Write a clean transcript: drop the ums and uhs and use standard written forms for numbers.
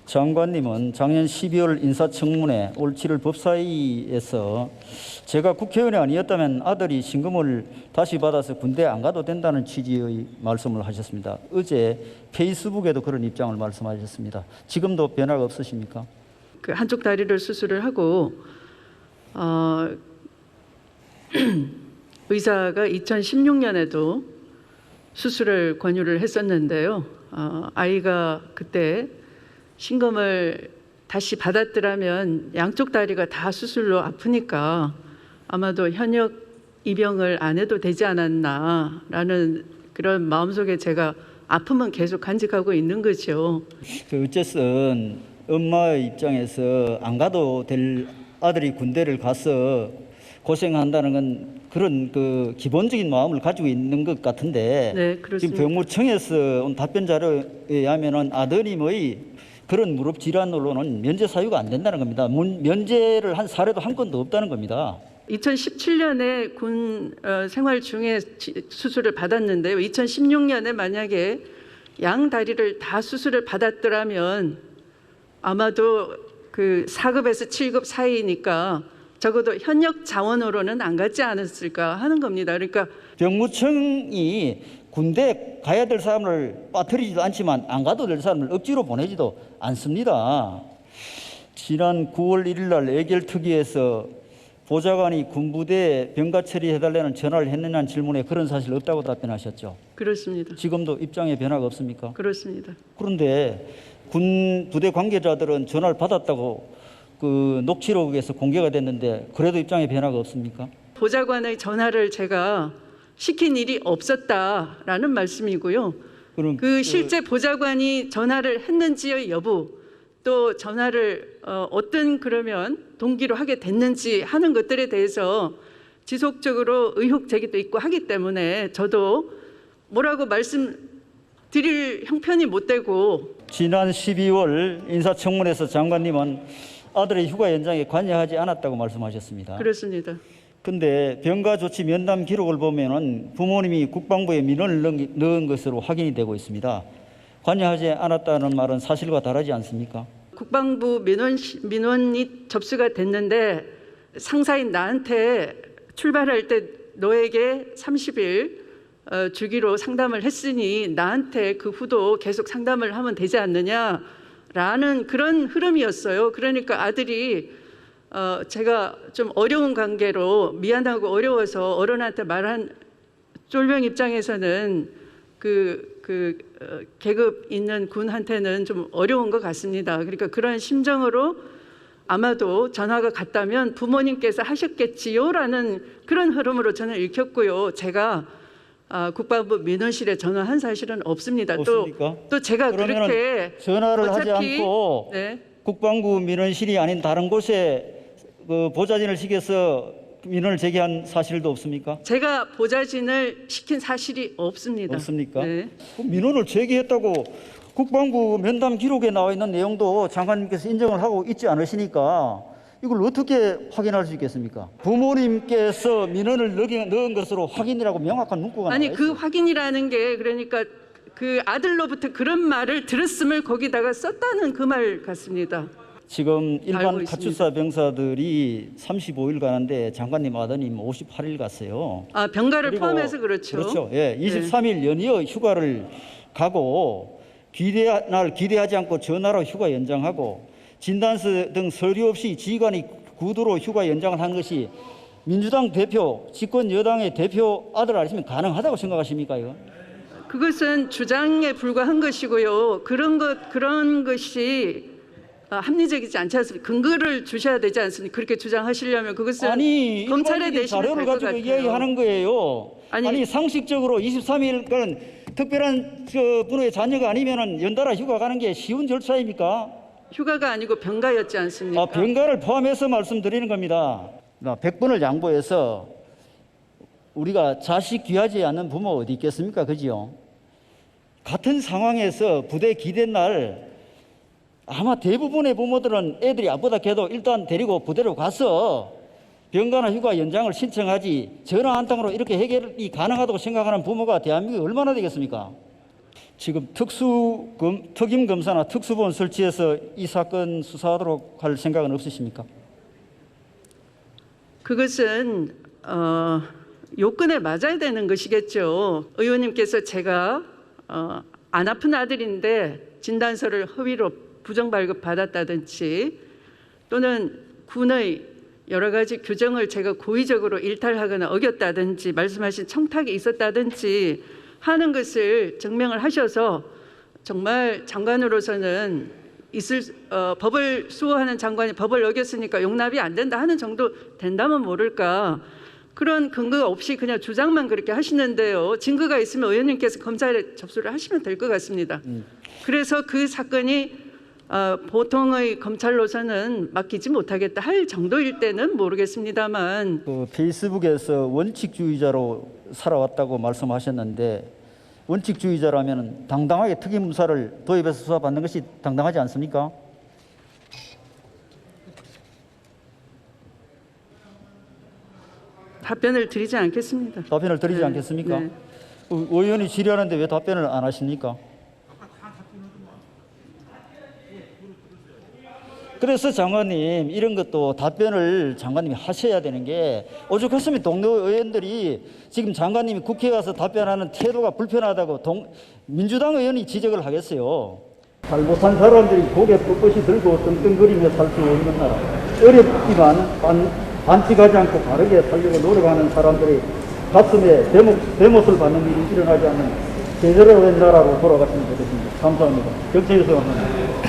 장관님은 작년 12월 인사청문회 올 7월 법사위에서 제가 국회의원이 아니었다면 아들이 신금을 다시 받아서 군대 안 가도 된다는 취지의 말씀을 하셨습니다. 어제 페이스북에도 그런 입장을 말씀하셨습니다. 지금도 변화가 없으십니까? 그 한쪽 다리를 수술을 하고 의사가 2016년에도 수술을 권유를 했었는데요. 아이가 그때 신금을 다시 받았더라면 양쪽 다리가 다 수술로 아프니까 아마도 현역 입영을 안 해도 되지 않았나라는 그런 마음속에 제가 아픔은 계속 간직하고 있는 거죠. 어쨌든 엄마의 입장에서 안 가도 될 아들이 군대를 가서 고생한다는 건 그런 그 기본적인 마음을 가지고 있는 것 같은데, 네, 그렇습니다. 지금 병무청에서 온 답변 자료에 의하면은 아드님의 그런 무릎 질환으로는 면제 사유가 안 된다는 겁니다. 면제를 한 사례도 한 건도 없다는 겁니다. 2017년에 군 생활 중에 수술을 받았는데요. 2016년에 만약에 양 다리를 다 수술을 받았더라면 아마도 그 4급에서 7급 사이니까 적어도 현역 자원으로는 안 갔지 않았을까 하는 겁니다. 그러니까 병무청이 군대 가야 될 사람을 빠뜨리지도 않지만 안 가도 될 사람을 억지로 보내지도 않습니다. 지난 9월 1일 날 애결특위에서 보좌관이 군부대 병가 처리해달라는 전화를 했느냐는 질문에 그런 사실 없다고 답변하셨죠. 그렇습니다. 지금도 입장에 변화가 없습니까? 그렇습니다. 그런데 군 부대 관계자들은 전화를 받았다고 그 녹취록에서 공개가 됐는데 그래도 입장에 변화가 없습니까? 보좌관의 전화를 제가 시킨 일이 없었다라는 말씀이고요. 그럼 그 실제 보좌관이 전화를 했는지의 여부, 또 전화를 어떤 그러면 동기로 하게 됐는지 하는 것들에 대해서 지속적으로 의혹 제기도 있고 하기 때문에 저도 뭐라고 말씀드릴 형편이 못 되고. 지난 12월 인사청문회에서 장관님은 아들의 휴가 연장에 관여하지 않았다고 말씀하셨습니다. 그렇습니다. 근데 병가 조치 면담 기록을 보면은 부모님이 국방부에 민원을 넣은 것으로 확인이 되고 있습니다. 관여하지 않았다는 말은 사실과 다르지 않습니까? 국방부 민원이 접수가 됐는데 상사인 나한테 출발할 때 너에게 30일 주기로 상담을 했으니 나한테 그 후도 계속 상담을 하면 되지 않느냐라는 그런 흐름이었어요. 그러니까 아들이 제가 좀 어려운 관계로 미안하고 어려워서 어른한테 말한 쫄병 입장에서는 계급 있는 군한테는 좀 어려운 것 같습니다. 그러니까 그런 심정으로 아마도 전화가 갔다면 부모님께서 하셨겠지요라는 그런 흐름으로 저는 읽혔고요. 제가 국방부 민원실에 전화한 사실은 없습니다. 없습니까? 또 제가 그렇게 전화를 하지 않고 네. 국방부 민원실이 아닌 다른 곳에 그 보좌진을 시켜서 민원을 제기한 사실도 없습니까? 제가 보좌진을 시킨 사실이 없습니다. 없습니까? 네. 민원을 제기했다고 국방부 면담 기록에 나와 있는 내용도 장관님께서 인정을 하고 있지 않으시니까 이걸 어떻게 확인할 수 있겠습니까? 부모님께서 민원을 넣은 것으로 확인이라고 명확한 문구가 나와 있어요. 그 확인이라는 게 그러니까 그 아들로부터 그런 말을 들었음을 거기다가 썼다는 그 말 같습니다. 지금 일반 가출사 병사들이 35일 가는데 장관님 아드님 58일 갔어요. 병가를 포함해서 그렇죠. 그렇죠. 예, 23일 연이어 휴가를 가고 기대하지 않고 전화로 휴가 연장하고 진단서 등 서류 없이 지휘관이 구두로 휴가 연장을 한 것이 민주당 대표, 집권 여당의 대표 아들 아니시면 가능하다고 생각하십니까 이거? 그것은 주장에 불과한 것이고요. 그런 것이 합리적이지 않지 않습니까? 근거를 주셔야 되지 않습니까? 그렇게 주장하시려면 그것은 검찰에 내시면 자료를 될 것 가지고 같아요. 이야기하는 거예요. 아니 상식적으로 23일간 특별한 분의 자녀가 아니면은 연달아 휴가 가는 게 쉬운 절차입니까? 휴가가 아니고 병가였지 않습니까? 병가를 포함해서 말씀드리는 겁니다. 100번을 양보해서 우리가 자식 귀하지 않는 부모 어디 있겠습니까? 그지요? 같은 상황에서 부대 기대 날 아마 대부분의 부모들은 애들이 아프다 해도 일단 데리고 부대로 가서 병가나 휴가 연장을 신청하지 전화 한 통으로 이렇게 해결이 가능하다고 생각하는 부모가 대한민국에 얼마나 되겠습니까? 지금 특임검사나 특수본 설치해서 이 사건 수사하도록 할 생각은 없으십니까? 그것은 요건에 맞아야 되는 것이겠죠. 의원님께서 제가 안 아픈 아들인데 진단서를 허위로 부정 발급 받았다든지 또는 군의 여러 가지 규정을 제가 고의적으로 일탈하거나 어겼다든지 말씀하신 청탁이 있었다든지 하는 것을 증명을 하셔서 정말 장관으로서는 법을 수호하는 장관이 법을 어겼으니까 용납이 안 된다 하는 정도 된다면 모를까. 그런 근거가 없이 그냥 주장만 그렇게 하시는데요. 증거가 있으면 의원님께서 검찰에 접수를 하시면 될 것 같습니다. 그래서 그 사건이 보통의 검찰로서는 맡기지 못하겠다 할 정도일 때는 모르겠습니다만 그 페이스북에서 원칙주의자로 살아왔다고 말씀하셨는데 원칙주의자라면 당당하게 특임검사를 도입해서 수사받는 것이 당당하지 않습니까? 답변을 드리지 않겠습니다. 답변을 드리지 않겠습니까? 네. 의원이 질의하는데 왜 답변을 안 하십니까? 그래서 장관님 이런 것도 답변을 장관님이 하셔야 되는 게 오죽했으면 동료 의원들이 지금 장관님이 국회에 가서 답변하는 태도가 불편하다고 민주당 의원이 지적을 하겠어요. 잘못한 사람들이 고개 뻣뻣이 들고 떵떵거리며 살 수 없는 나라. 어렵지만 반칙하지 않고 바르게 살려고 노력하는 사람들이 가슴에 대못을 받는 일이 일어나지 않는 제대로 된 나라로 돌아갔으면 좋겠습니다. 감사합니다. 경청해 주셔서 감사합니다.